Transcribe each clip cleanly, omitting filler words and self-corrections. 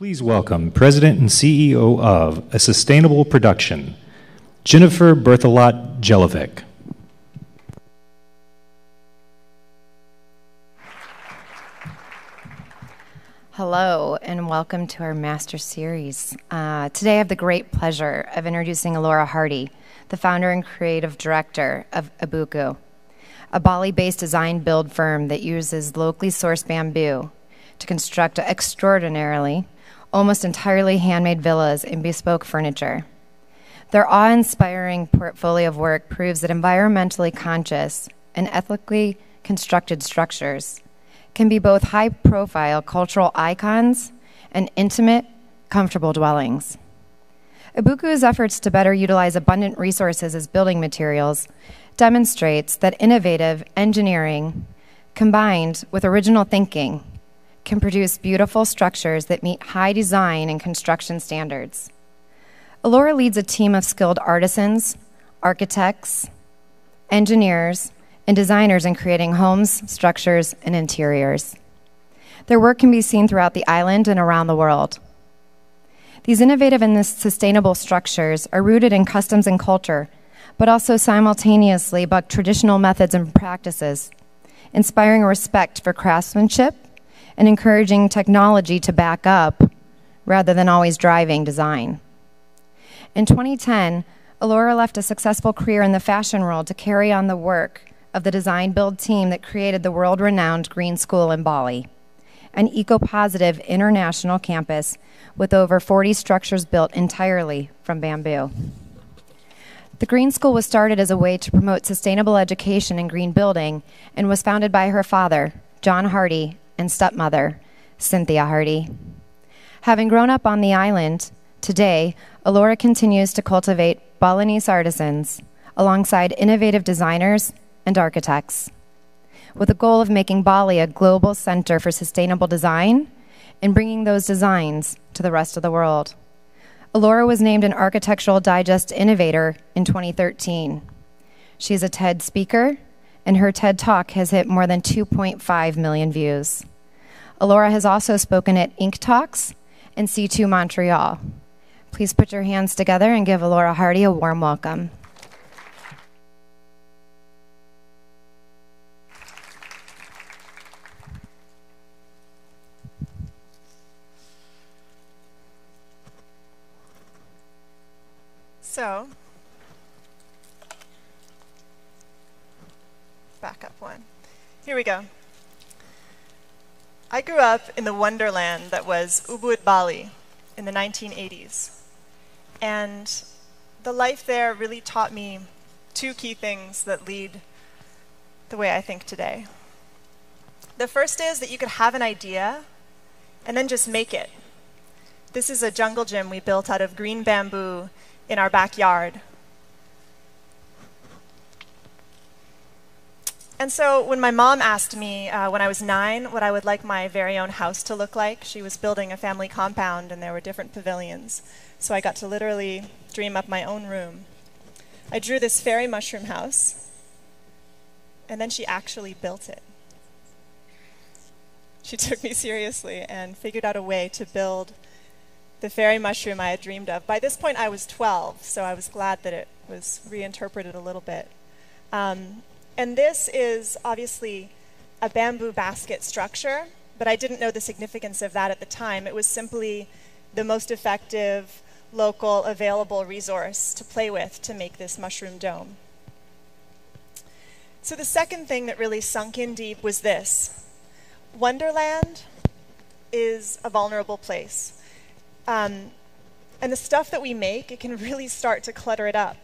Please welcome President and CEO of A Sustainable Production, Jennifer Berthelot-Jelovic. Hello, and welcome to our Master Series. Today I have the great pleasure of introducing Elora Hardy, the founder and creative director of Ibuku, a Bali-based design-build firm that uses locally sourced bamboo to construct extraordinarily, almost entirely handmade villas and bespoke furniture. Their awe-inspiring portfolio of work proves that environmentally conscious and ethically constructed structures can be both high-profile cultural icons and intimate, comfortable dwellings. Ibuku's efforts to better utilize abundant resources as building materials demonstrates that innovative engineering combined with original thinking can produce beautiful structures that meet high design and construction standards. Elora leads a team of skilled artisans, architects, engineers, and designers in creating homes, structures, and interiors. Their work can be seen throughout the island and around the world. These innovative and sustainable structures are rooted in customs and culture, but also simultaneously buck traditional methods and practices, inspiring respect for craftsmanship and encouraging technology to back up rather than always driving design. In 2010, Elora left a successful career in the fashion world to carry on the work of the design-build team that created the world-renowned Green School in Bali, an eco-positive international campus with over 40 structures built entirely from bamboo. The Green School was started as a way to promote sustainable education in green building and was founded by her father, John Hardy, and stepmother, Cynthia Hardy. Having grown up on the island, today, Elora continues to cultivate Balinese artisans alongside innovative designers and architects, with the goal of making Bali a global center for sustainable design and bringing those designs to the rest of the world. Elora was named an Architectural Digest Innovator in 2013. She's a TED speaker, and her TED Talk has hit more than 2.5 million views. Elora has also spoken at Ink Talks and C2 Montreal. Please put your hands together and give Elora Hardy a warm welcome. So, back up one. Here we go. I grew up in the wonderland that was Ubud, Bali in the 1980s. And the life there really taught me two key things that lead the way I think today. The first is that you could have an idea and then just make it. This is a jungle gym we built out of green bamboo in our backyard. And so when my mom asked me when I was 9 what I would like my very own house to look like, she was building a family compound and there were different pavilions. So I got to literally dream up my own room. I drew this fairy mushroom house, and then she actually built it. She took me seriously and figured out a way to build the fairy mushroom I had dreamed of. By this point, I was 12, so I was glad that it was reinterpreted a little bit. And this is obviously a bamboo basket structure, but I didn't know the significance of that at the time. It was simply the most effective, local, available resource to play with to make this mushroom dome. So the second thing that really sunk in deep was this. Wonderland is a vulnerable place. And the stuff that we make, it can really start to clutter it up.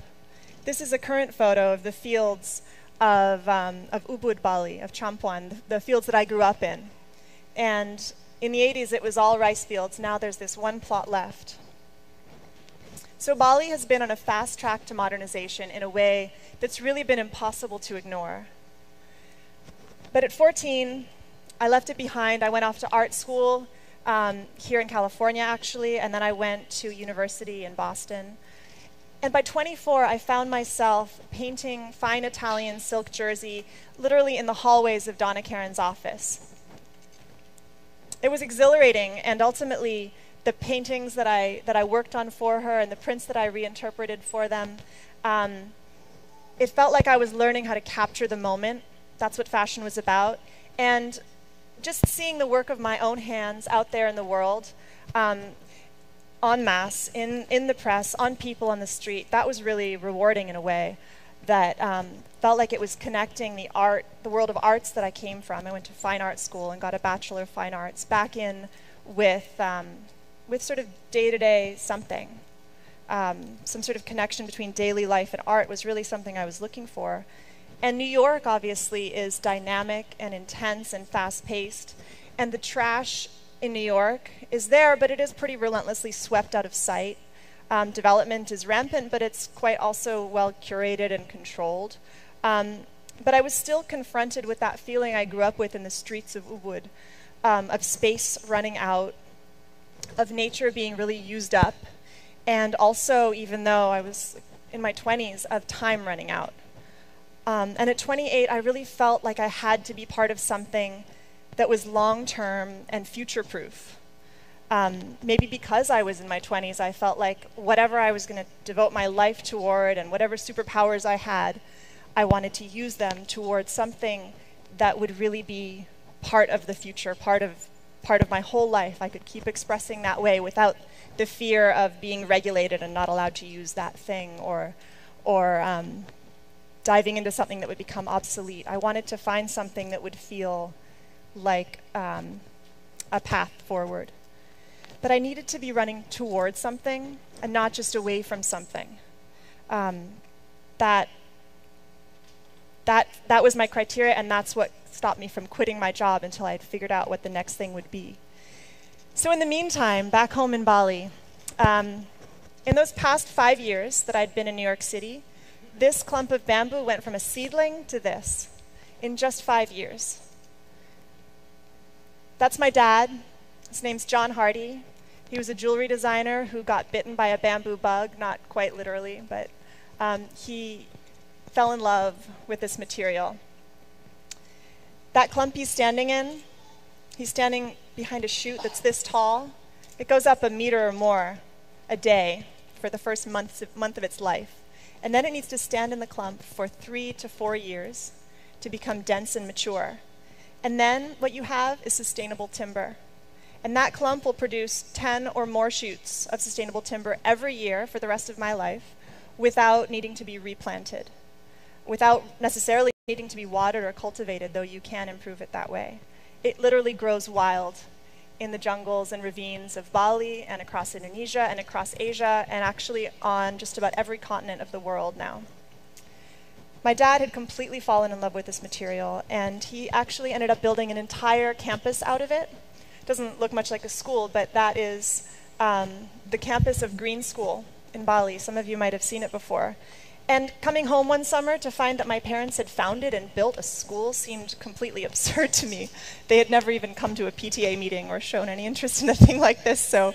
This is a current photo of the fields of Ubud, Bali, of Champuan, the fields that I grew up in. And in the 80s, it was all rice fields. Now there's this one plot left. So Bali has been on a fast track to modernization in a way that's really been impossible to ignore. But at 14, I left it behind. I went off to art school here in California, actually, and then I went to university in Boston. And by 24, I found myself painting fine Italian silk jersey literally in the hallways of Donna Karen's office. It was exhilarating, and ultimately, the paintings that I worked on for her and the prints that I reinterpreted for them, it felt like I was learning how to capture the moment. That's what fashion was about. And just seeing the work of my own hands out there in the world, en masse, in the press, on people on the street, that was really rewarding in a way that felt like it was connecting the world of arts that I came from. I went to fine art school and got a Bachelor of Fine Arts, back in with sort of day-to-day something. Some sort of connection between daily life and art was really something I was looking for. And New York, obviously, is dynamic and intense and fast-paced. And the trash in New York is there, but it is pretty relentlessly swept out of sight. Development is rampant, but it's quite also well curated and controlled. But I was still confronted with that feeling I grew up with in the streets of Ubud, of space running out, of nature being really used up, and also, even though I was in my 20s, of time running out. And at 28, I really felt like I had to be part of something that was long-term and future-proof. Maybe because I was in my 20s, I felt like whatever I was going to devote my life toward and whatever superpowers I had, I wanted to use them towards something that would really be part of the future, part of my whole life. I could keep expressing that way without the fear of being regulated and not allowed to use that thing, or diving into something that would become obsolete. I wanted to find something that would feel like a path forward. But I needed to be running towards something and not just away from something. That was my criteria, and that's what stopped me from quitting my job until I had figured out what the next thing would be. So in the meantime, back home in Bali, in those past 5 years that I'd been in New York City, this clump of bamboo went from a seedling to this in just 5 years. That's my dad. His name's John Hardy. He was a jewelry designer who got bitten by a bamboo bug, not quite literally, but he fell in love with this material. That clump he's standing in, he's standing behind a chute that's this tall. It goes up a meter or more a day for the first month of its life. And then it needs to stand in the clump for 3 to 4 years to become dense and mature. And then what you have is sustainable timber. And that clump will produce 10 or more shoots of sustainable timber every year for the rest of my life without needing to be replanted, without necessarily needing to be watered or cultivated, though you can improve it that way. It literally grows wild in the jungles and ravines of Bali and across Indonesia and across Asia, and actually on just about every continent of the world now. My dad had completely fallen in love with this material, and he actually ended up building an entire campus out of it. It doesn't look much like a school, but that is the campus of Green School in Bali. Some of you might have seen it before. And coming home one summer to find that my parents had founded and built a school seemed completely absurd to me. They had never even come to a PTA meeting or shown any interest in a thing like this. So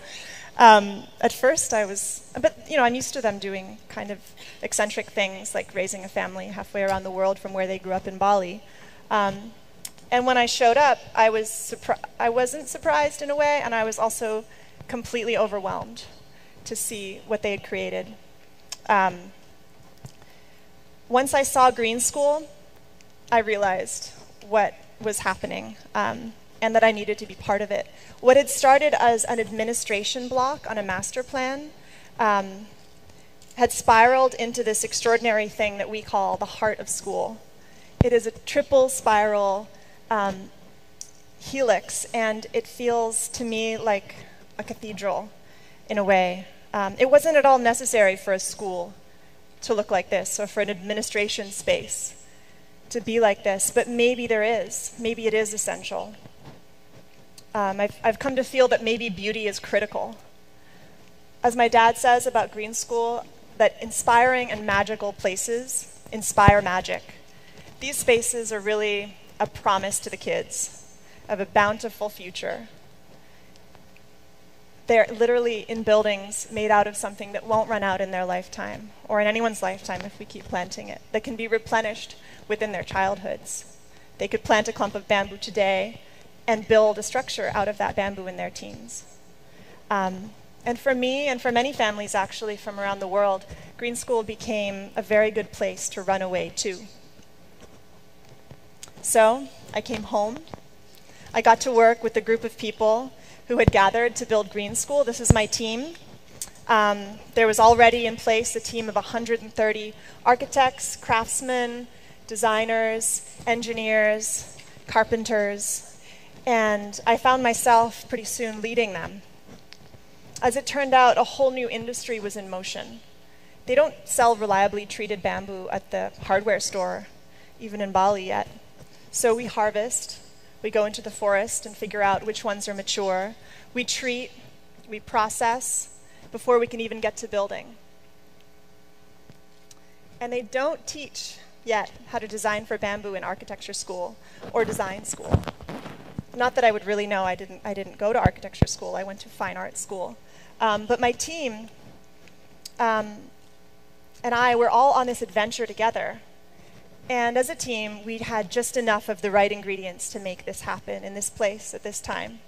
at first I was, but I'm used to them doing kind of eccentric things like raising a family halfway around the world from where they grew up in Bali. And when I showed up, I wasn't surprised in a way, and I was also completely overwhelmed to see what they had created. Once I saw Green School, I realized what was happening and that I needed to be part of it. What had started as an administration block on a master plan had spiraled into this extraordinary thing that we call the heart of school. It is a triple spiral helix, and it feels to me like a cathedral in a way. It wasn't at all necessary for a school to look like this, or for an administration space to be like this, but maybe there is. Maybe it is essential. I've come to feel that maybe beauty is critical. As my dad says about Green School, that inspiring and magical places inspire magic. These spaces are really a promise to the kids of a bountiful future. They're literally in buildings made out of something that won't run out in their lifetime, or in anyone's lifetime if we keep planting it, that can be replenished within their childhoods. They could plant a clump of bamboo today and build a structure out of that bamboo in their teens. And for me, and for many families actually from around the world, Green School became a very good place to run away to. So I came home. I got to work with a group of people who had gathered to build Green School. This is my team. There was already in place a team of 130 architects, craftsmen, designers, engineers, carpenters, and I found myself pretty soon leading them. As it turned out, a whole new industry was in motion. They don't sell reliably treated bamboo at the hardware store, even in Bali yet. So we harvest, we go into the forest and figure out which ones are mature. We treat, we process, before we can even get to building. And they don't teach yet how to design for bamboo in architecture school or design school. Not that I would really know, I didn't go to architecture school, I went to fine art school. But my team and I were all on this adventure together. And as a team, we had just enough of the right ingredients to make this happen in this place at this time.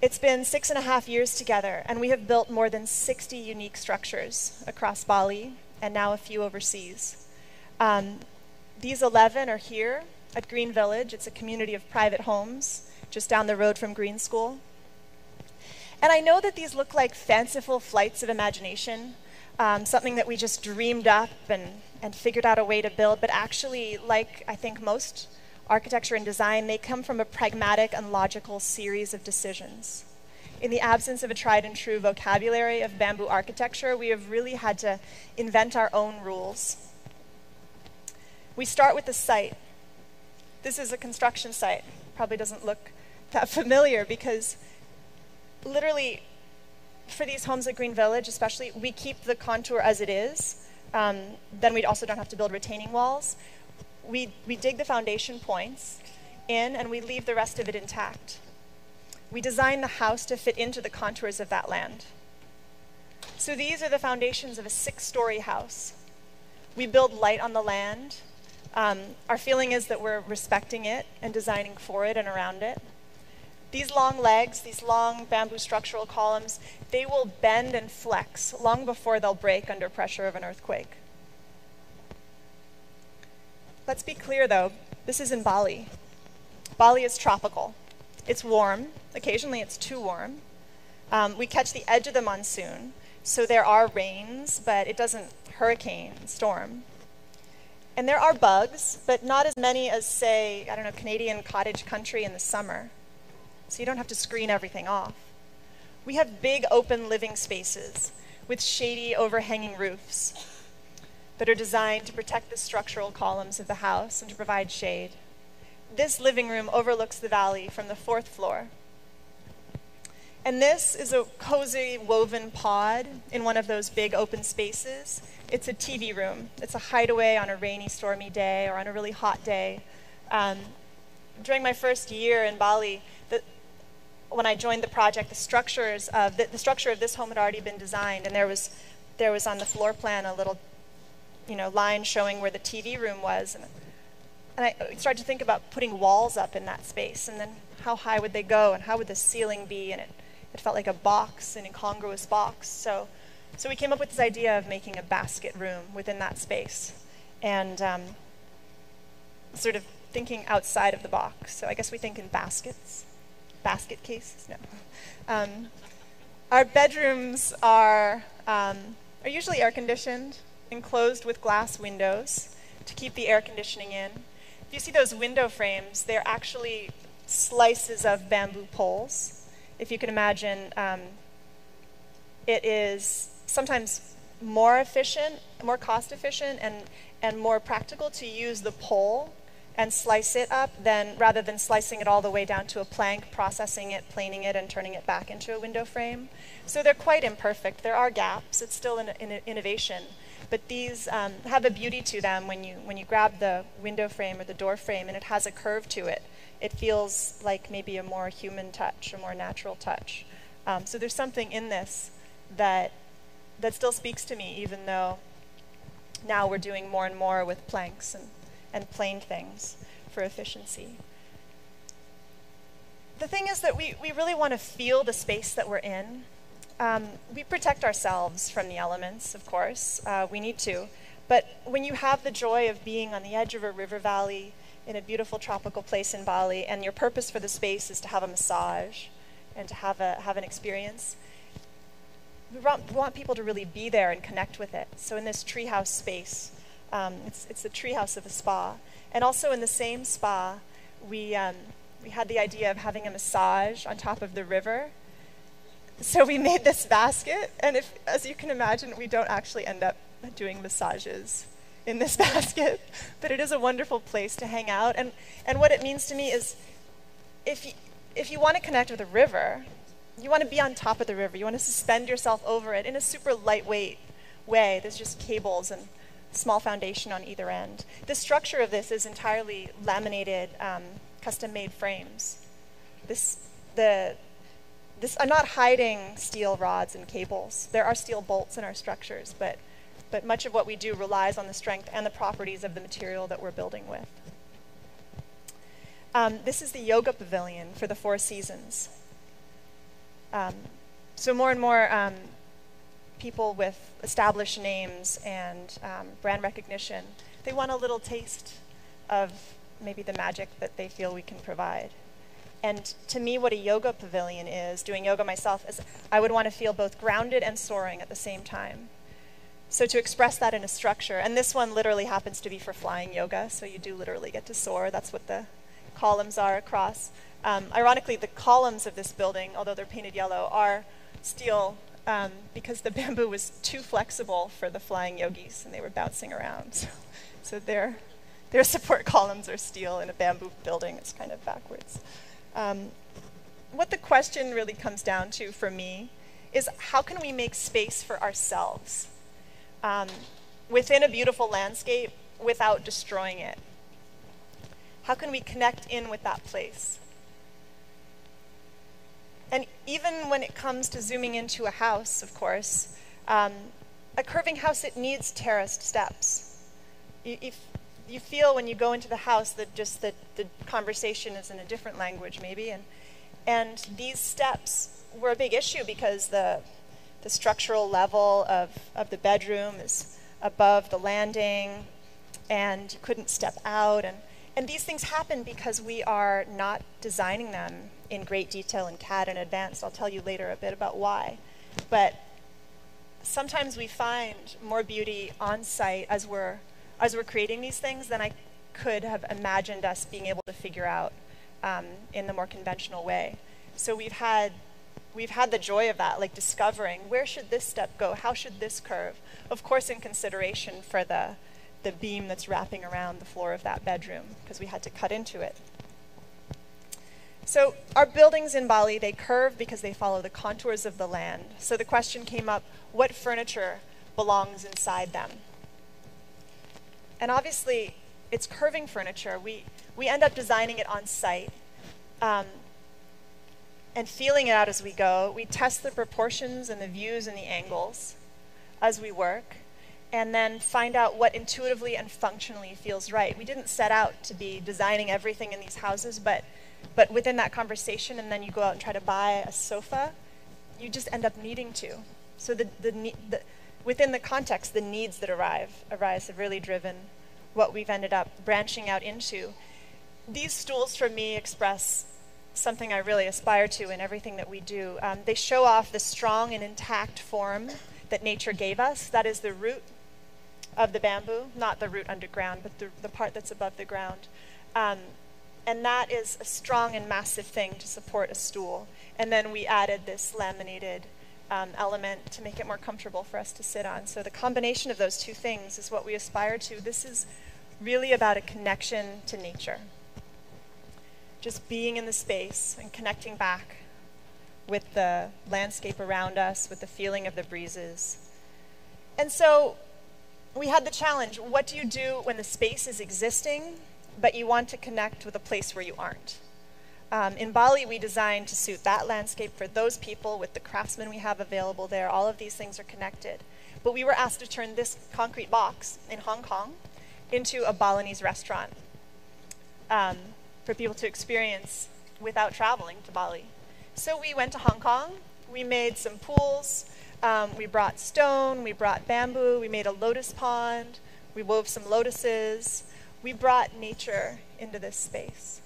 It's been 6.5 years together, and we have built more than 60 unique structures across Bali, and now a few overseas. These 11 are here at Green Village. It's a community of private homes just down the road from Green School. And I know that these look like fanciful flights of imagination, something that we just dreamed up and figured out a way to build, but actually, like I think most architecture and design, they come from a pragmatic and logical series of decisions. In the absence of a tried and true vocabulary of bamboo architecture, we have really had to invent our own rules. We start with the site. This is a construction site. Probably doesn't look that familiar because literally for these homes at Green Village especially, we keep the contour as it is. Then we also don't have to build retaining walls. We dig the foundation points in and we leave the rest of it intact. We design the house to fit into the contours of that land. So these are the foundations of a 6-story house. We build light on the land. Our feeling is that we're respecting it and designing for it and around it. These long legs, these long bamboo structural columns, they will bend and flex long before they'll break under pressure of an earthquake. Let's be clear though, this is in Bali. Bali is tropical. It's warm. Occasionally it's too warm. We catch the edge of the monsoon, so there are rains, but it doesn't hurricane, storm. And there are bugs, but not as many as, say, I don't know, Canadian cottage country in the summer. So you don't have to screen everything off. We have big open living spaces with shady overhanging roofs that are designed to protect the structural columns of the house and to provide shade. This living room overlooks the valley from the 4th floor. And this is a cozy woven pod in one of those big open spaces. It's a TV room. It's a hideaway on a rainy, stormy day or on a really hot day. During my first year in Bali, when I joined the project, the structure of this home had already been designed, and there was on the floor plan a little, line showing where the TV room was, and I started to think about putting walls up in that space, and then how high would they go, and how would the ceiling be, and it felt like a box, an incongruous box. So we came up with this idea of making a basket room within that space, and sort of thinking outside of the box. So I guess we think in baskets. Basket cases? No. Our bedrooms are usually air-conditioned, enclosed with glass windows to keep the air conditioning in. If you see those window frames, they're actually slices of bamboo poles. If you can imagine, it is sometimes more efficient, more cost-efficient, and more practical to use the pole and slice it up rather than slicing it all the way down to a plank, processing it, planing it, and turning it back into a window frame. So they're quite imperfect. There are gaps. It's still an innovation. But these have a beauty to them when you grab the window frame or the door frame and it has a curve to it. It feels like maybe a more human touch, a more natural touch. So there's something in this that still speaks to me, even though now we're doing more and more with planks and planed things for efficiency. the thing is that we really want to feel the space that we're in. We protect ourselves from the elements, of course. We need to. But when you have the joy of being on the edge of a river valley in a beautiful tropical place in Bali, and your purpose for the space is to have a massage and to have an experience, we want people to really be there and connect with it. So in this treehouse space, it's the treehouse of a spa. And also in the same spa, we had the idea of having a massage on top of the river. So we made this basket, and as you can imagine, we don't actually end up doing massages in this basket, but it is a wonderful place to hang out. And what it means to me is, if you want to connect with a river, you want to be on top of the river. You want to suspend yourself over it in a super lightweight way. There's just cables and small foundation on either end. The structure of this is entirely laminated, custom-made frames. I'm not hiding steel rods and cables. There are steel bolts in our structures, but much of what we do relies on the strength and the properties of the material that we're building with. This is the yoga pavilion for the Four Seasons. So more and more people with established names and brand recognition, they want a little taste of maybe the magic that they feel we can provide. And to me, what a yoga pavilion is, doing yoga myself, is I would want to feel both grounded and soaring at the same time. So to express that in a structure, and this one literally happens to be for flying yoga, so you do literally get to soar. That's what the columns are across. Ironically, the columns of this building, although they're painted yellow, are steel because the bamboo was too flexible for the flying yogis, and they were bouncing around. So their support columns are steel in a bamboo building. It's kind of backwards. What the question really comes down to for me is, how can we make space for ourselves within a beautiful landscape without destroying it? How can we connect in with that place? And even when it comes to zooming into a house, of course, a curving house, it needs terraced steps. You feel when you go into the house that just the conversation is in a different language, maybe. And these steps were a big issue because the structural level of the bedroom is above the landing, and you couldn't step out. And these things happen because we are not designing them in great detail in CAD in advance. I'll tell you later a bit about why. But sometimes we find more beauty on site as we're creating these things than I could have imagined us being able to figure out in the more conventional way. So we've had the joy of that, like discovering, where should this step go? How should this curve? Of course, in consideration for the beam that's wrapping around the floor of that bedroom, because we had to cut into it. So our buildings in Bali, they curve because they follow the contours of the land. So the question came up, what furniture belongs inside them? And obviously, it's curving furniture. We end up designing it on site and feeling it out as we go. We test the proportions and the views and the angles as we work, and then find out what intuitively and functionally feels right. We didn't set out to be designing everything in these houses, but within that conversation, and then you go out and try to buy a sofa, you just end up needing to. So within the context, the needs that arise have really driven what we've ended up branching out into. These stools, for me, express something I really aspire to in everything that we do. They show off the strong and intact form that nature gave us. That is the root of the bamboo, not the root underground, but the part that's above the ground. And that is a strong and massive thing to support a stool. And then we added this laminated element to make it more comfortable for us to sit on. So the combination of those two things is what we aspire to. This is really about a connection to nature. Just being in the space and connecting back with the landscape around us, with the feeling of the breezes. And so we had the challenge, what do you do when the space is existing, but you want to connect with a place where you aren't? In Bali, we designed to suit that landscape for those people with the craftsmen we have available there. All of these things are connected. But we were asked to turn this concrete box in Hong Kong into a Balinese restaurant for people to experience without traveling to Bali. So we went to Hong Kong, we made some pools, we brought stone, we brought bamboo, we made a lotus pond, we wove some lotuses, we brought nature into this space.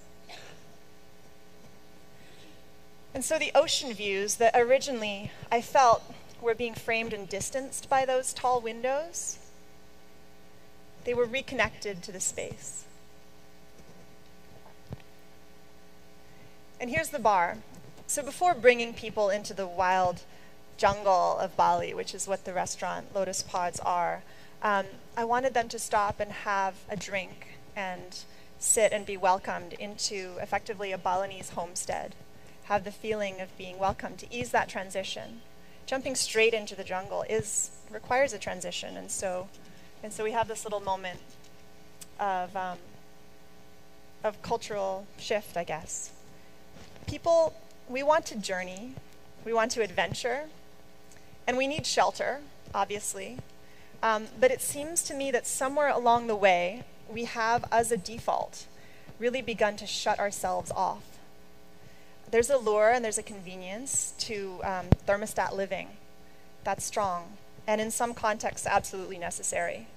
And so the ocean views that originally I felt were being framed and distanced by those tall windows, they were reconnected to the space. And here's the bar. So before bringing people into the wild jungle of Bali, which is what the restaurant Lotus Pods are, I wanted them to stop and have a drink and sit and be welcomed into effectively a Balinese homestead, have the feeling of being welcome to ease that transition. Jumping straight into the jungle requires a transition, and so we have this little moment of cultural shift, I guess. People, we want to journey, we want to adventure, and we need shelter, obviously. But it seems to me that somewhere along the way, we have, as a default, really begun to shut ourselves off. There's a lure and there's a convenience to thermostat living. That's strong, and in some contexts, absolutely necessary.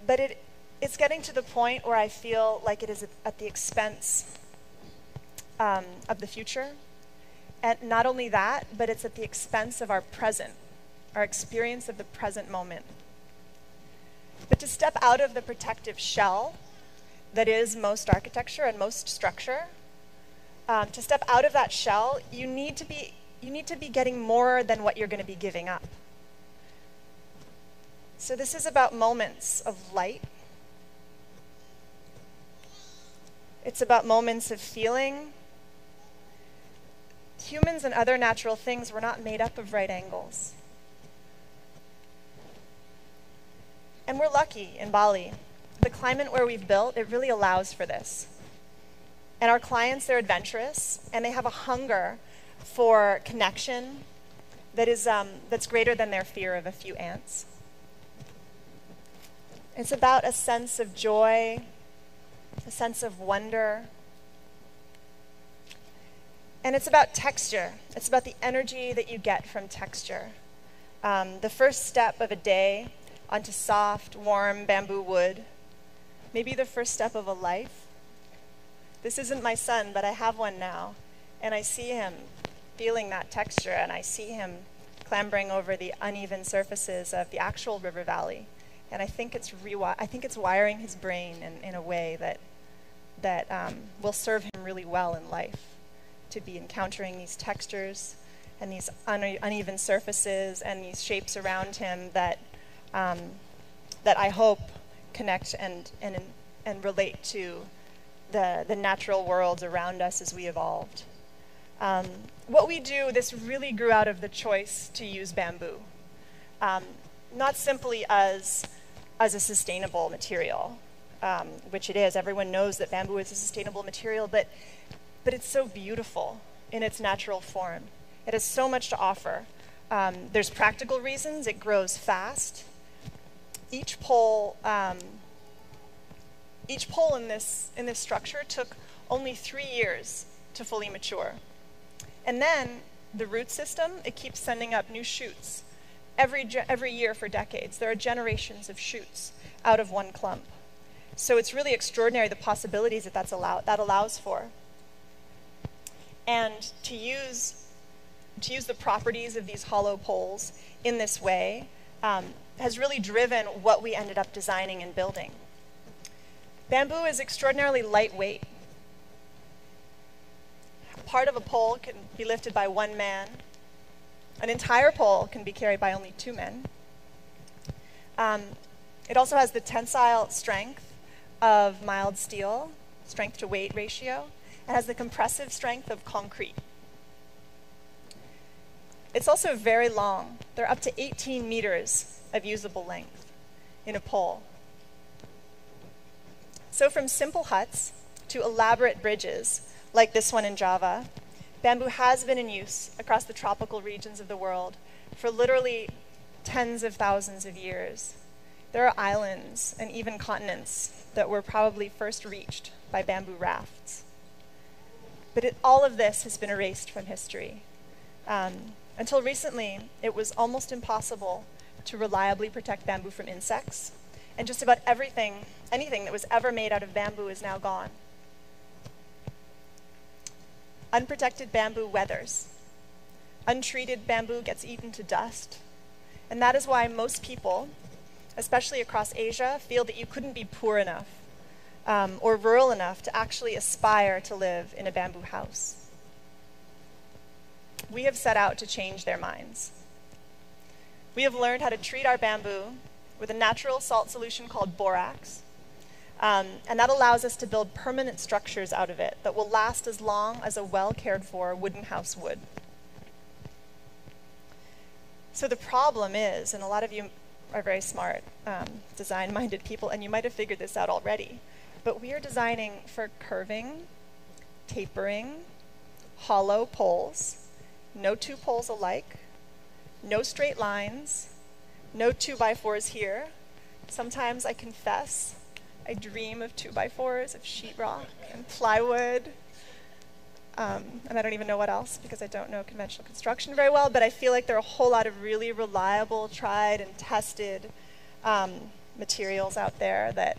But it's getting to the point where I feel like it is at the expense of the future. And not only that, but it's at the expense of our present, our experience of the present moment. But to step out of the protective shell that is most architecture and most structure, to step out of that shell, you need to be getting more than what you're going to be giving up. So this is about moments of light. It's about moments of feeling. Humans and other natural things were not made up of right angles. And we're lucky in Bali. The climate where we've built, it really allows for this. And our clients, they're adventurous, and they have a hunger for connection that's greater than their fear of a few ants. It's about a sense of joy, a sense of wonder. And it's about texture. It's about the energy that you get from texture. The first step of a day onto soft, warm bamboo wood, maybe the first step of a life. This isn't my son, but I have one now, and I see him feeling that texture, and I see him clambering over the uneven surfaces of the actual river valley. And I think it's wiring his brain in a way that will serve him really well in life, to be encountering these textures and these uneven surfaces and these shapes around him that I hope connect and relate to the natural worlds around us as we evolved. What we do, this really grew out of the choice to use bamboo, not simply as a sustainable material, which it is. Everyone knows that bamboo is a sustainable material, but it's so beautiful in its natural form. It has so much to offer. There's practical reasons. It grows fast. Each pole in this structure took only 3 years to fully mature. And then the root system, it keeps sending up new shoots every year for decades. There are generations of shoots out of one clump. So it's really extraordinary the possibilities that allows for. And to use the properties of these hollow poles in this way has really driven what we ended up designing and building. Bamboo is extraordinarily lightweight. Part of a pole can be lifted by one man. An entire pole can be carried by only 2 men. It also has the tensile strength of mild steel, strength to weight ratio. It has the compressive strength of concrete. It's also very long. There are up to 18 meters of usable length in a pole. So from simple huts to elaborate bridges, like this one in Java, bamboo has been in use across the tropical regions of the world for literally tens of thousands of years. There are islands and even continents that were probably first reached by bamboo rafts. But all of this has been erased from history. Until recently, it was almost impossible to reliably protect bamboo from insects, and just about anything that was ever made out of bamboo is now gone. Unprotected bamboo weathers. Untreated bamboo gets eaten to dust. And that is why most people, especially across Asia, feel that you couldn't be poor enough or rural enough to actually aspire to live in a bamboo house. We have set out to change their minds. We have learned how to treat our bamboo with a natural salt solution called borax, and that allows us to build permanent structures out of it that will last as long as a well-cared-for wooden house would. So the problem is, and a lot of you are very smart, design-minded people, and you might have figured this out already, but we are designing for curving, tapering, hollow poles, no two poles alike, no straight lines, no 2x4s here. Sometimes I confess, I dream of 2x4s, of sheetrock and plywood, and I don't even know what else because I don't know conventional construction very well, but I feel like there are a whole lot of really reliable, tried and tested materials out there that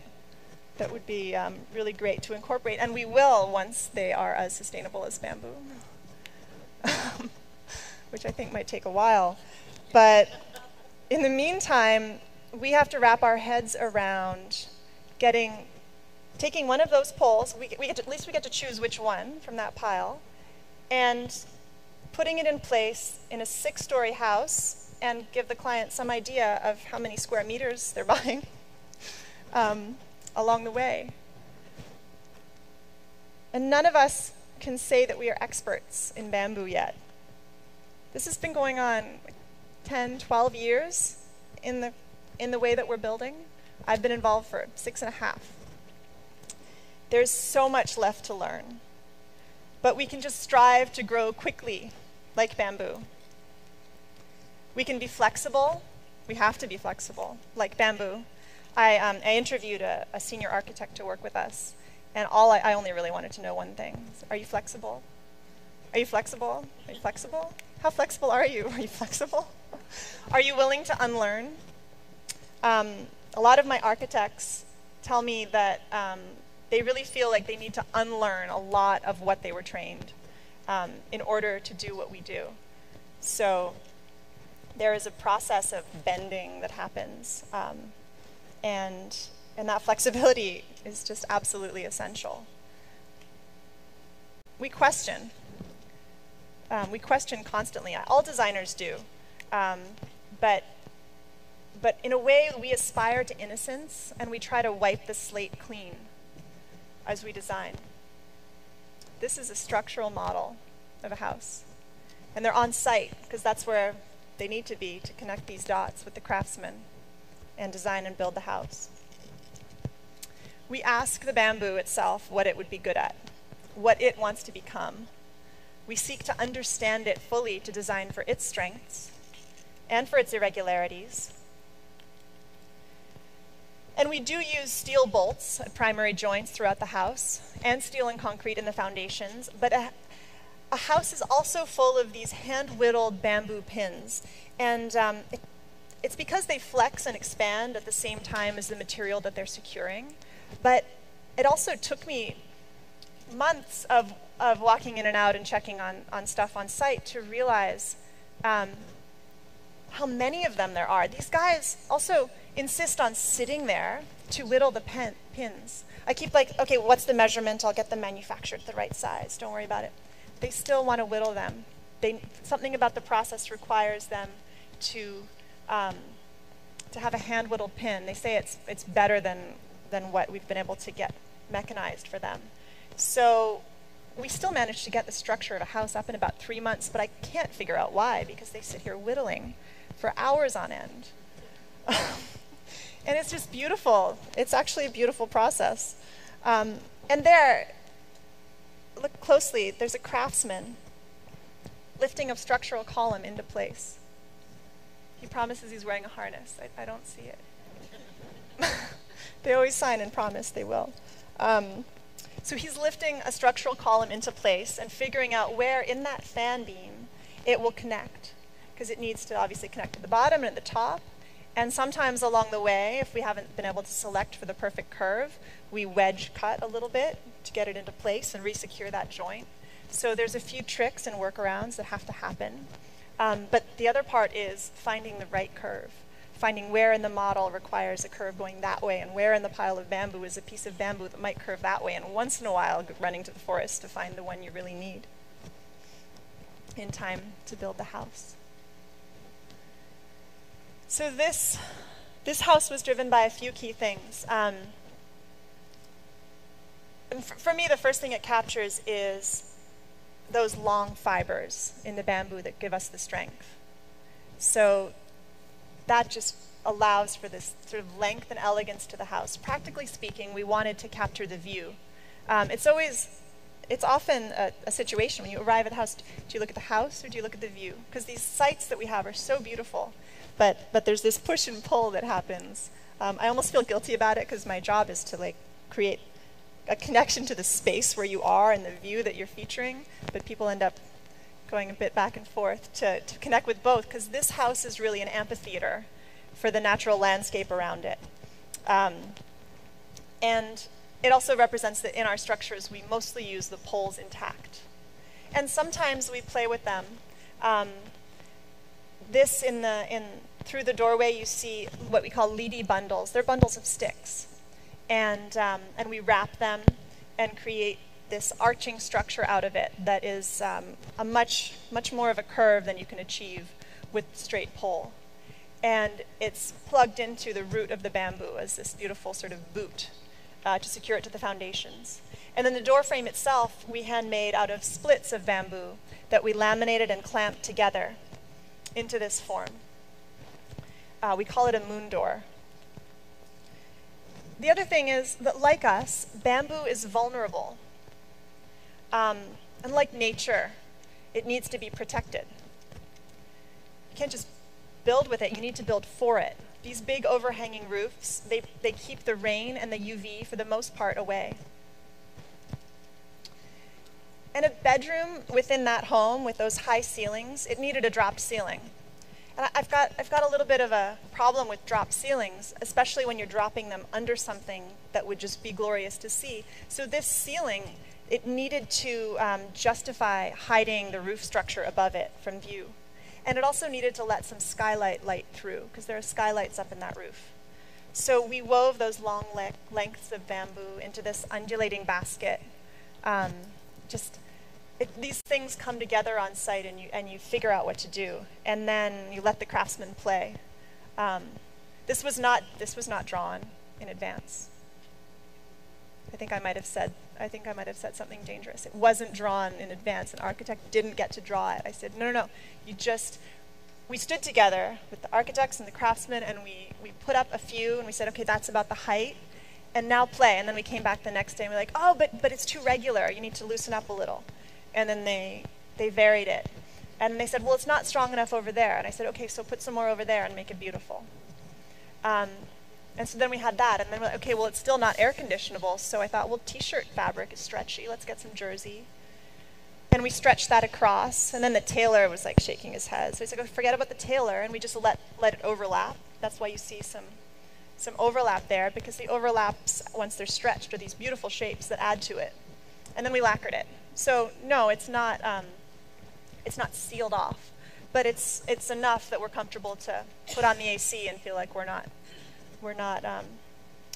would be really great to incorporate, and we will once they are as sustainable as bamboo, which I think might take a while. But in the meantime, we have to wrap our heads around taking one of those poles, at least we get to choose which one from that pile, and putting it in place in a 6-story house and give the client some idea of how many square meters they're buying along the way. And none of us can say that we are experts in bamboo yet. This has been going on 10, 12 years in the way that we're building. I've been involved for 6.5. There's so much left to learn, but we can just strive to grow quickly like bamboo. We can be flexible. We have to be flexible like bamboo. I interviewed a senior architect to work with us, and I only really wanted to know one thing. Are you flexible? Are you flexible? Are you flexible? How flexible are you? Are you flexible? Are you willing to unlearn? A lot of my architects tell me that they really feel like they need to unlearn a lot of what they were trained in order to do what we do. So there is a process of bending that happens, and that flexibility is just absolutely essential. We question. We question constantly. All designers do. But in a way, we aspire to innocence, and we try to wipe the slate clean as we design. This is a structural model of a house. And they're on site, because that's where they need to be to connect these dots with the craftsman and design and build the house. We ask the bamboo itself what it would be good at, what it wants to become. We seek to understand it fully to design for its strengths and for its irregularities. And we do use steel bolts at primary joints throughout the house, and steel and concrete in the foundations, but a house is also full of these hand-whittled bamboo pins, and it's because they flex and expand at the same time as the material that they're securing. But it also took me months of walking in and out and checking on stuff on site to realize how many of them there are. These guys also insist on sitting there to whittle the pins. I keep like, okay, what's the measurement? I'll get them manufactured the right size. Don't worry about it. They still want to whittle them. Something about the process requires them to have a hand-whittled pin. They say it's better than what we've been able to get mechanized for them. So we still managed to get the structure of a house up in about 3 months, but I can't figure out why, because they sit here whittling for hours on end. And it's just beautiful. It's actually a beautiful process. And there, look closely, there's a craftsman lifting a structural column into place. He promises he's wearing a harness. I don't see it. They always sign and promise they will. So he's lifting a structural column into place and figuring out where in that fan beam it will connect, because it needs to obviously connect to the bottom and at the top. And sometimes along the way, if we haven't been able to select for the perfect curve, we wedge cut a little bit to get it into place and re-secure that joint. So there's a few tricks and workarounds that have to happen. But the other part is finding the right curve, finding where in the model requires a curve going that way and where in the pile of bamboo is a piece of bamboo that might curve that way, and once in a while running to the forest to find the one you really need in time to build the house. So this house was driven by a few key things. And for me, the first thing it captures is those long fibers in the bamboo that give us the strength. So that just allows for this sort of length and elegance to the house. Practically speaking, we wanted to capture the view. It's often a situation when you arrive at the house, do you look at the house or do you look at the view? Because these sites that we have are so beautiful, but there's this push and pull that happens. I almost feel guilty about it because my job is to create a connection to the space where you are and the view that you're featuring, but people end up going a bit back and forth to connect with both, because this house is really an amphitheater for the natural landscape around it. And it also represents that in our structures we mostly use the poles intact. And sometimes we play with them. Through the doorway you see what we call leady bundles. They're bundles of sticks. And we wrap them and create this arching structure out of it that is a much more of a curve than you can achieve with straight pole. And it's plugged into the root of the bamboo as this beautiful sort of boot to secure it to the foundations. And then the door frame itself we handmade out of splits of bamboo that we laminated and clamped together into this form. We call it a moon door. The other thing is that, like us, bamboo is vulnerable. Unlike nature, it needs to be protected. You can't just build with it, you need to build for it. These big overhanging roofs, they keep the rain and the UV, for the most part, away. And a bedroom within that home with those high ceilings, it needed a drop ceiling. And I've got a little bit of a problem with drop ceilings, especially when you're dropping them under something that would just be glorious to see. So this ceiling, it needed to justify hiding the roof structure above it from view. And it also needed to let some skylight light through, because there are skylights up in that roof. So we wove those long lengths of bamboo into this undulating basket. These things come together on site, and you figure out what to do, and then you let the craftsman play. This was not drawn in advance. I think I might have said something dangerous. It wasn't drawn in advance. An architect didn't get to draw it. I said, no. We stood together with the architects and the craftsmen, and we put up a few, and we said, okay, that's about the height, and now play. And then we came back the next day, and we're like, oh, but it's too regular. You need to loosen up a little. And then they varied it. And they said, well, it's not strong enough over there. And I said, okay, so put some more over there and make it beautiful. And so then we had that. And then we're like, okay, well, it's still not air conditionable. So I thought, well, t-shirt fabric is stretchy. Let's get some jersey. And we stretched that across. And then the tailor was like shaking his head. So he's like, oh, forget about the tailor. And we just let it overlap. That's why you see some overlap there, because the overlaps, once they're stretched, are these beautiful shapes that add to it. And then we lacquered it. So no, it's not sealed off, but it's enough that we're comfortable to put on the AC and feel like we're not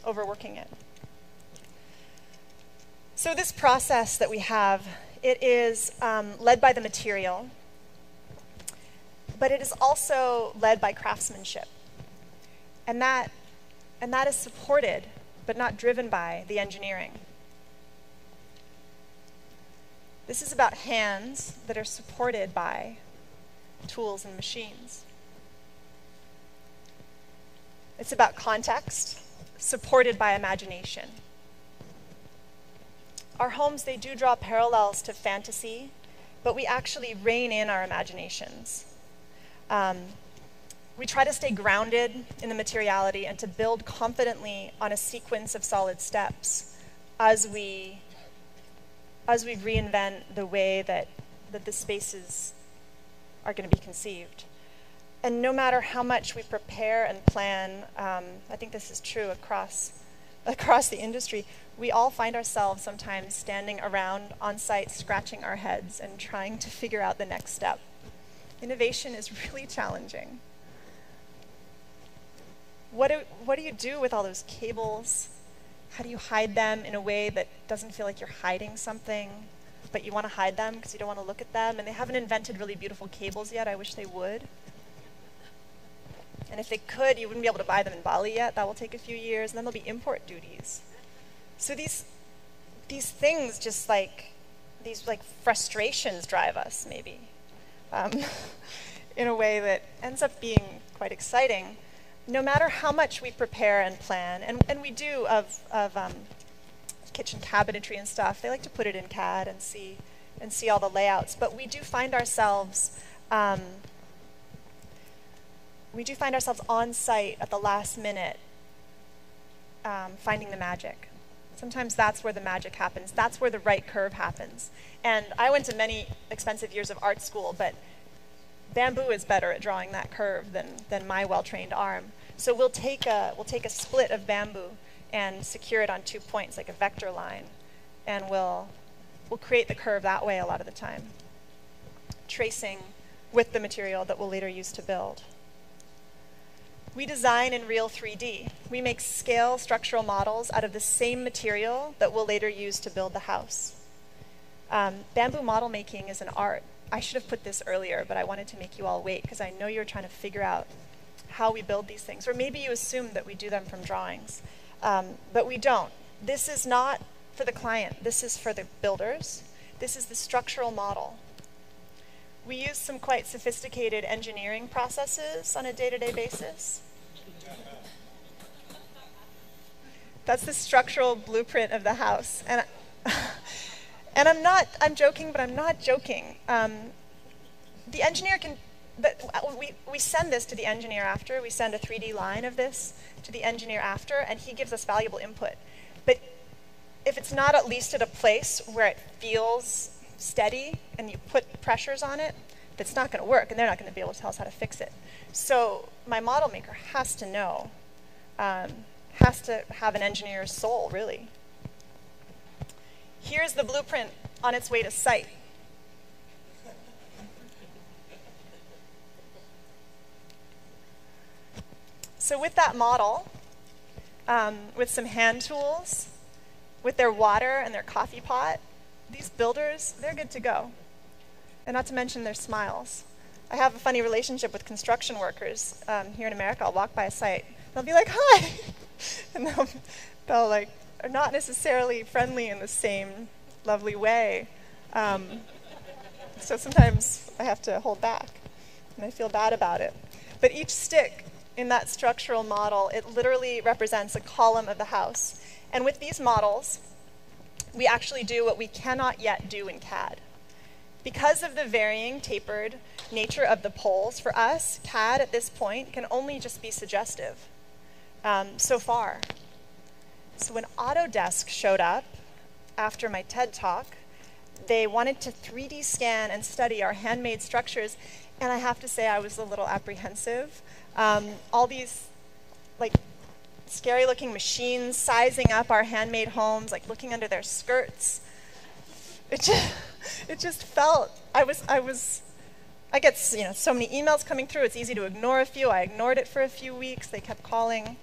overworking it. So this process that we have, it is led by the material, but it is also led by craftsmanship, and that is supported but not driven by the engineering. This is about hands that are supported by tools and machines. It's about context, supported by imagination. Our homes, they do draw parallels to fantasy, but we actually rein in our imaginations. We try to stay grounded in the materiality and to build confidently on a sequence of solid steps as we as we reinvent the way that the spaces are going to be conceived. And no matter how much we prepare and plan, I think this is true across the industry, we all find ourselves sometimes standing around on site, scratching our heads and trying to figure out the next step. Innovation is really challenging. What do you do with all those cables? How do you hide them in a way that doesn't feel like you're hiding something, but you want to hide them because you don't want to look at them? And they haven't invented really beautiful cables yet. I wish they would. And if they could, you wouldn't be able to buy them in Bali yet. That will take a few years, and then there'll be import duties. So these things, just like these frustrations, drive us maybe in a way that ends up being quite exciting. No matter how much we prepare and plan, and we do of kitchen cabinetry and stuff, they like to put it in CAD and see all the layouts. But we do find ourselves on site at the last minute, finding the magic. Sometimes that's where the magic happens. That's where the right curve happens. And I went to many expensive years of art school, but bamboo is better at drawing that curve than my well-trained arm. So we'll take a split of bamboo and secure it on 2 points, like a vector line, and we'll create the curve that way a lot of the time, tracing with the material that we'll later use to build. We design in real 3D. We make scale structural models out of the same material that we'll later use to build the house. Bamboo model making is an art. I should have put this earlier, but I wanted to make you all wait because I know you're trying to figure out how we build these things. Or maybe you assume that we do them from drawings, but we don't. This is not for the client. This is for the builders. This is the structural model. We use some quite sophisticated engineering processes on a day-to-day basis. That's the structural blueprint of the house. And I'm joking, but I'm not joking. The engineer we send this to the engineer after. We send a 3D line of this to the engineer after, and he gives us valuable input. But if it's not at least at a place where it feels steady and you put pressures on it, that's not going to work, and they're not going to be able to tell us how to fix it. So my model maker has to know, has to have an engineer's soul, really. Here's the blueprint on its way to site. So with that model, with some hand tools, with their water and their coffee pot, these builders, they're good to go. And not to mention their smiles. I have a funny relationship with construction workers here in America. I'll walk by a site. They'll be like, hi. And they'll like, are not necessarily friendly in the same lovely way. So sometimes I have to hold back, and I feel bad about it. But each stick in that structural model, it literally represents a column of the house. And with these models, we actually do what we cannot yet do in CAD. Because of the varying, tapered nature of the poles, for us, CAD at this point can only just be suggestive so far. So when Autodesk showed up after my TED Talk, they wanted to 3D scan and study our handmade structures, and I have to say I was a little apprehensive. All these like scary-looking machines sizing up our handmade homes, like looking under their skirts. It just felt, I get so many emails coming through, it's easy to ignore a few. I ignored it for a few weeks. They kept calling.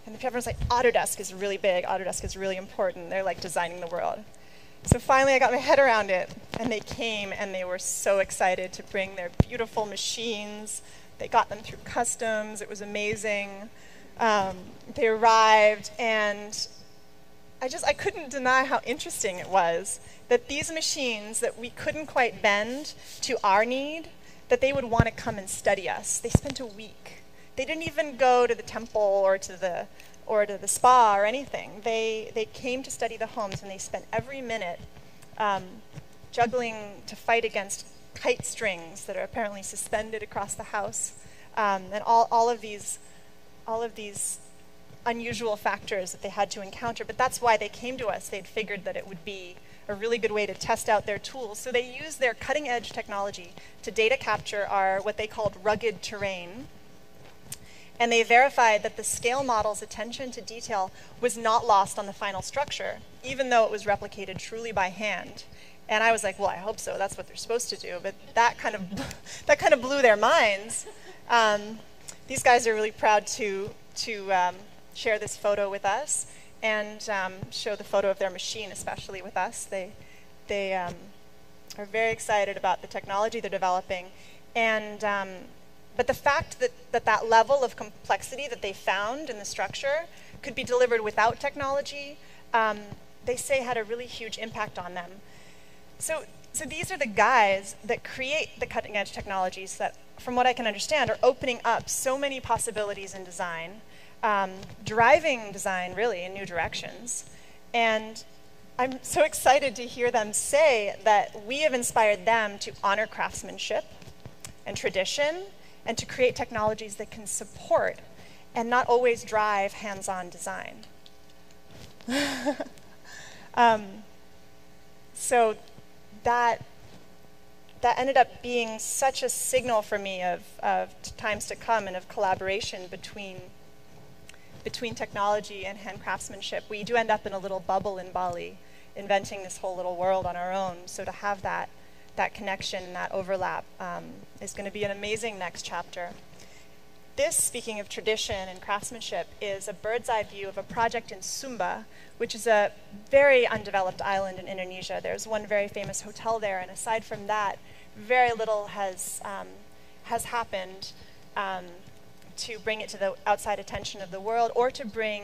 And everyone's like, Autodesk is really big. Autodesk is really important. They're like designing the world. So finally I got my head around it, and they came, and they were so excited to bring their beautiful machines. They got them through customs. It was amazing. They arrived, and I couldn't deny how interesting it was that these machines that we couldn't quite bend to our need, that they would want to come and study us. They spent a week. They didn't even go to the temple or to the spa or anything. They came to study the homes, and they spent every minute juggling to fight against kite strings that are apparently suspended across the house, and all of these unusual factors that they had to encounter. But that's why they came to us. They'd figured that it would be a really good way to test out their tools. So they use their cutting-edge technology to data capture what they called rugged terrain. And they verified that the scale model's attention to detail was not lost on the final structure, even though it was replicated truly by hand. And I was like, well, I hope so. That's what they're supposed to do. But that kind of blew their minds. These guys are really proud to share this photo with us and show the photo of their machine, especially with us. They are very excited about the technology they're developing. And but the fact that level of complexity that they found in the structure could be delivered without technology, they say had a really huge impact on them. So these are the guys that create the cutting edge technologies that, from what I can understand, are opening up so many possibilities in design, driving design really in new directions. And I'm so excited to hear them say that we have inspired them to honor craftsmanship and tradition and to create technologies that can support and not always drive hands-on design. So that ended up being such a signal for me of times to come and of collaboration between technology and hand craftsmanship. We do end up in a little bubble in Bali, inventing this whole little world on our own. So to have that connection and that overlap is going to be an amazing next chapter. This, speaking of tradition and craftsmanship, is a bird's eye view of a project in Sumba, which is a very undeveloped island in Indonesia. There's one very famous hotel there, and aside from that, very little has happened to bring it to the outside attention of the world or to bring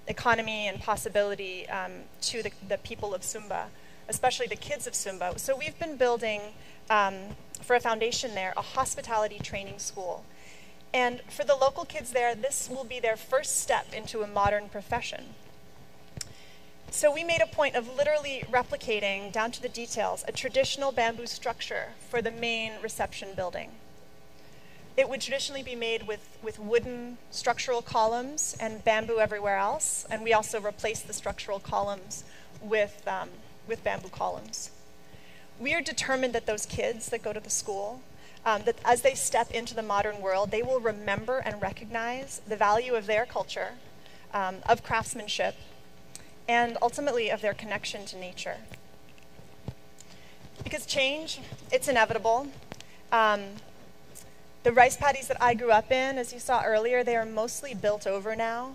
economy and possibility to the people of Sumba, especially the kids of Sumba. So we've been building, for a foundation there, a hospitality training school. And for the local kids there, this will be their first step into a modern profession. So we made a point of literally replicating, down to the details, a traditional bamboo structure for the main reception building. It would traditionally be made with wooden structural columns and bamboo everywhere else, and we also replaced the structural columns with bamboo columns. We are determined that those kids that go to the school, that as they step into the modern world, they will remember and recognize the value of their culture, of craftsmanship, and ultimately of their connection to nature. Because change, it's inevitable. The rice paddies that I grew up in, as you saw earlier, they are mostly built over now.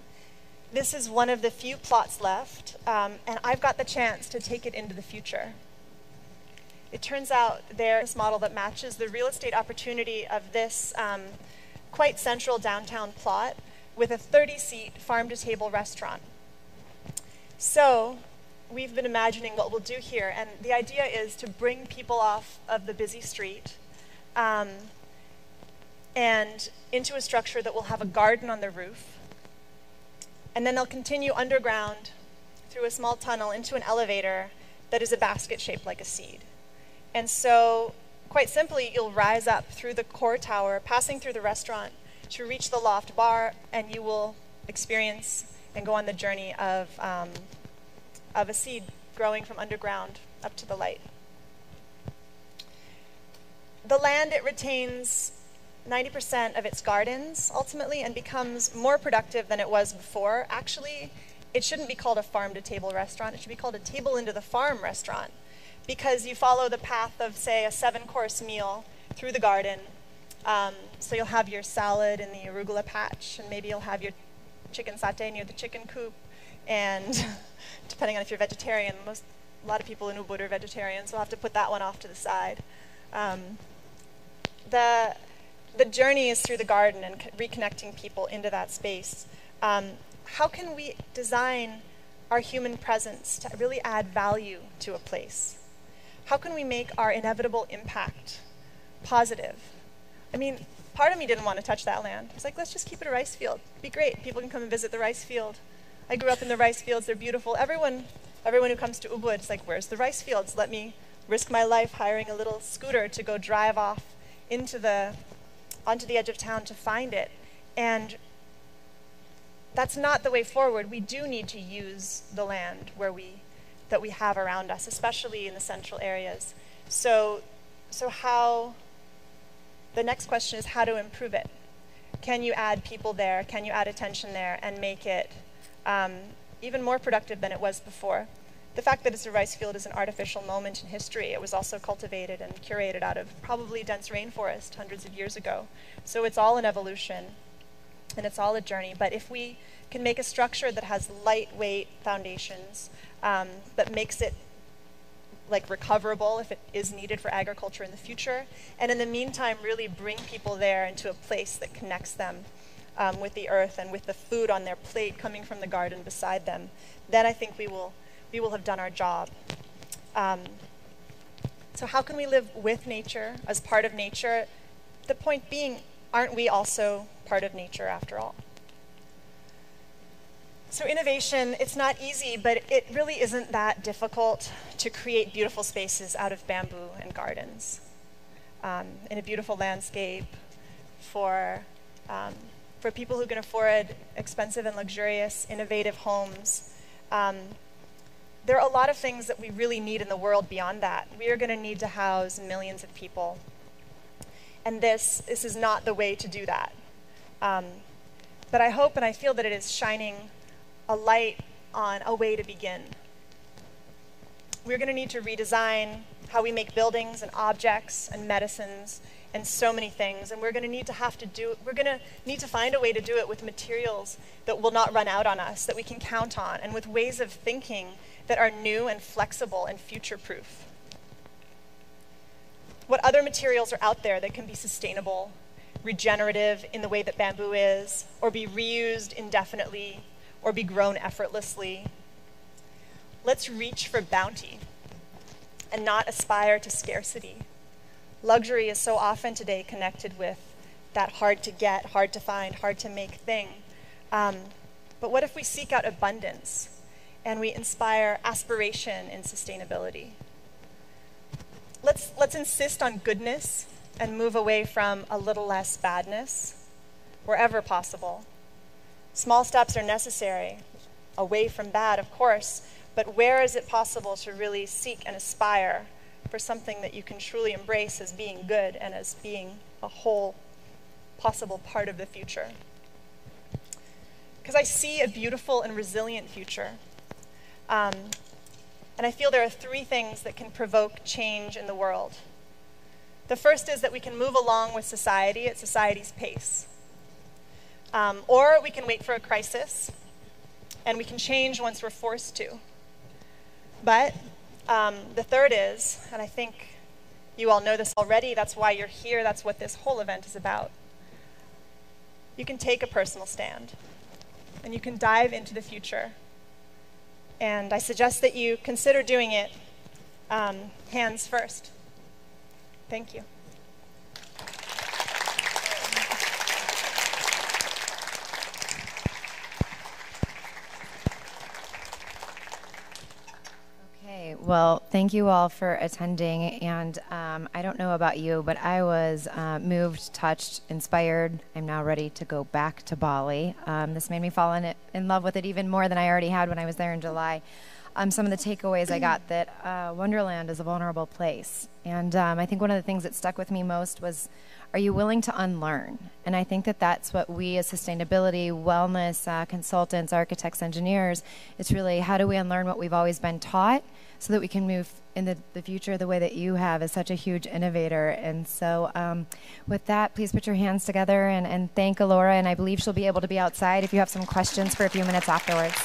This is one of the few plots left, and I've got the chance to take it into the future. It turns out there's a model that matches the real estate opportunity of this quite central downtown plot with a 30-seat farm-to-table restaurant. So we've been imagining what we'll do here, and the idea is to bring people off of the busy street and into a structure that will have a garden on the roof. And then they'll continue underground through a small tunnel into an elevator that is a basket shaped like a seed. And so, quite simply, you'll rise up through the core tower, passing through the restaurant to reach the loft bar, and you will experience and go on the journey of a seed growing from underground up to the light. The land, it retains 90% of its gardens, ultimately, and becomes more productive than it was before. Actually, it shouldn't be called a farm-to-table restaurant. It should be called a table-into-the-farm restaurant, because you follow the path of, say, a 7-course meal through the garden. So you'll have your salad in the arugula patch, and maybe you'll have your chicken satay near the chicken coop, and depending on if you're vegetarian, a lot of people in Ubud are vegetarians, so we'll have to put that one off to the side. The journey is through the garden and reconnecting people into that space. How can we design our human presence to really add value to a place? How can we make our inevitable impact positive? I mean, part of me didn't want to touch that land. I was like, let's just keep it a rice field. It'd be great. People can come and visit the rice field. I grew up in the rice fields. They're beautiful. Everyone who comes to Ubud is like, where's the rice fields? Let me risk my life hiring a little scooter to go drive off onto the edge of town to find it. And that's not the way forward. We do need to use the land where we that we have around us, especially in the central areas. So how, the next question is how to improve it. Can you add people there? Can you add attention there and make it even more productive than it was before? The fact that it's a rice field is an artificial moment in history. It was also cultivated and curated out of probably dense rainforest hundreds of years ago. So it's all an evolution and it's all a journey. But if we can make a structure that has lightweight foundations, that makes it like recoverable if it is needed for agriculture in the future, and in the meantime really bring people there into a place that connects them with the earth and with the food on their plate coming from the garden beside them, then I think we will have done our job. So how can we live with nature, as part of nature? The point being, aren't we also part of nature after all? So innovation, it's not easy, but it really isn't that difficult to create beautiful spaces out of bamboo and gardens in a beautiful landscape for people who can afford expensive and luxurious, innovative homes. There are a lot of things that we really need in the world beyond that. We are going to need to house millions of people. And this is not the way to do that. But I hope and I feel that it is shining a light on a way to begin. We're going to need to redesign how we make buildings and objects and medicines and so many things, and we're going to need to find a way to do it with materials that will not run out on us, that we can count on, and with ways of thinking that are new and flexible and future-proof. What other materials are out there that can be sustainable, regenerative in the way that bamboo is, or be reused indefinitely, or be grown effortlessly? Let's reach for bounty and not aspire to scarcity. Luxury is so often today connected with that hard to get, hard to find, hard to make thing. But what if we seek out abundance and we inspire aspiration in sustainability? Let's insist on goodness and move away from a little less badness wherever possible. Small steps are necessary, away from bad, of course, but where is it possible to really seek and aspire for something that you can truly embrace as being good and as being a whole possible part of the future? Because I see a beautiful and resilient future. And I feel there are three things that can provoke change in the world. The first is that we can move along with society at society's pace. Or we can wait for a crisis, and we can change once we're forced to. But the third is, and I think you all know this already, that's why you're here, that's what this whole event is about. You can take a personal stand, and you can dive into the future. And I suggest that you consider doing it hands first. Thank you. Well, thank you all for attending, and I don't know about you, but I was moved, touched, inspired. I'm now ready to go back to Bali. This made me fall in love with it even more than I already had when I was there in July. Some of the takeaways I got that Wonderland is a vulnerable place, and I think one of the things that stuck with me most was, are you willing to unlearn? And I think that that's what we as sustainability, wellness consultants, architects, engineers, it's really how do we unlearn what we've always been taught so that we can move in the future the way that you have as such a huge innovator. And so with that, please put your hands together and thank Elora, and I believe she'll be able to be outside if you have some questions for a few minutes afterwards.